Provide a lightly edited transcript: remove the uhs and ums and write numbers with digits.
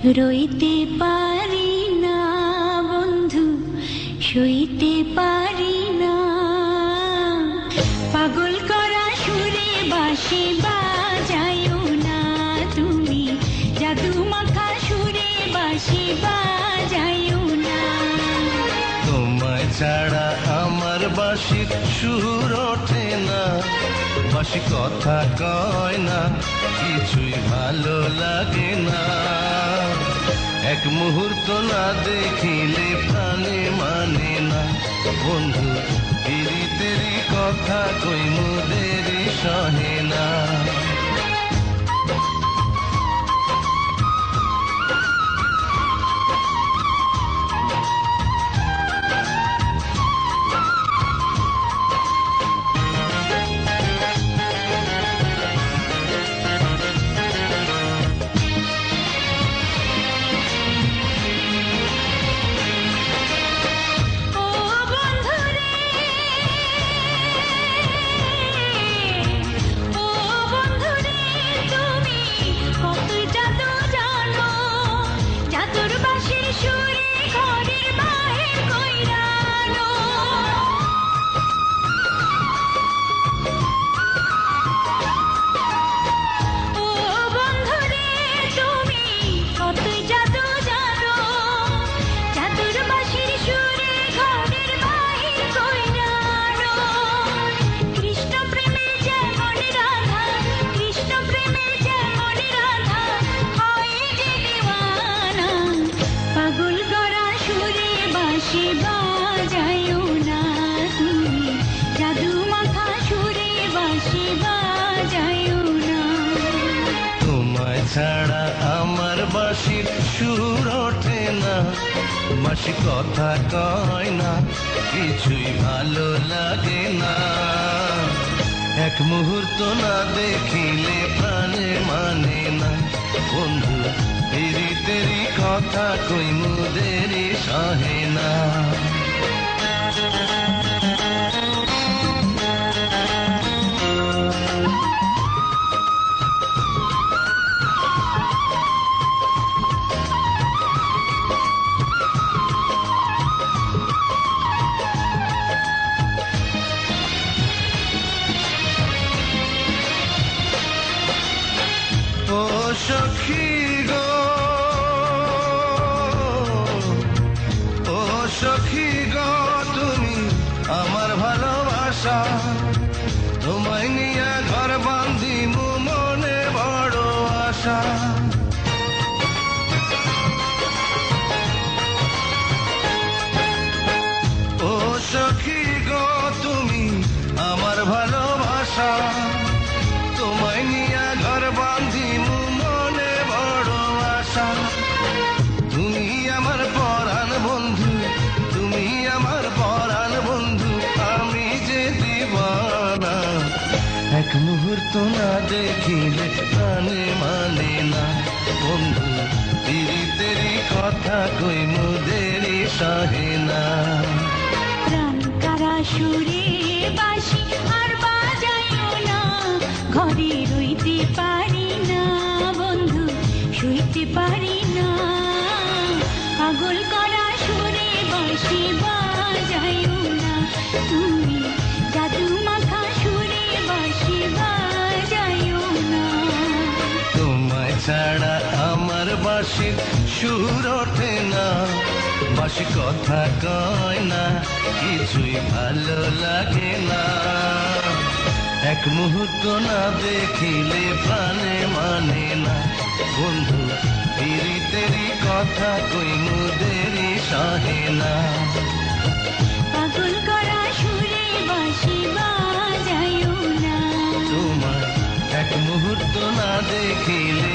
রইতে পারি না বন্ধু, সইতে পারি না। পাগল করা সুরে বাঁশি বাজায়ো না তুমি, জাদু মাখা সুরে বাঁশি বাজায়ো না। তোমায় ছাড়া আমার বাঁশির সুর ওঠে না, বাঁশি কথা কয় না, কিছুই ভালো লাগে না। এক মুহূর্ত না দেখিলে প্রাণে মানে না, বন্ধু তেরি তেরি কথা কই মোদেরই সহে না। ছাড়া আমার বাঁশির সুর ওঠে না, বাঁশি কথা কয় না, কিছুই ভালো লাগে না। এক মুহূর্ত না দেখিলে প্রাণে মানে না, বন্ধু তেরি তেরি কথা কই মোদেরই সহে না। ও সখী গো, ও সখী গো, তুমি আমার ভালোবাসা, তোমায় নিয়ে ঘর বাঁধিমু মনে বড় আশা। ও সখী গো, তুমি আমার ভালোবাসা, তোমায় নিয়ে ঘর বাঁধিমু মনে বড় আশা। তুমি আমার পরাণ বন্ধু, তুমি আমার পরাণ বন্ধু, আমি যে দিবানা। এক মুহূর্ত না দেখিলে প্রাণে মানে না, বন্ধু তেরি তেরি কথা কই মোদেরই সহে না। প্রাণ কারা সুরে বাঁশি আর বাজায়ো না, ঘরে রইতে পারি না বন্ধু, শুইতে পারি না। পাগল করা সুরে বাঁশি বাজায়ো না তুমি, জাদু মাখা সুরে বাঁশি বাজায়ো না। তোমায় ছাড়া আমার বাঁশির সুর ওঠে না, বাঁশি কথা কয় না, কিছুই ভালো লাগে না। এক মুহূর্ত না দেখিলে প্রাণে মানে না, বন্ধু তেরি তেরি কথা কই মোদেরই সহে না। পাগল করা সুরে বাঁশি বাজায়ো না, তোমায় এক মুহূর্ত না দেখিলে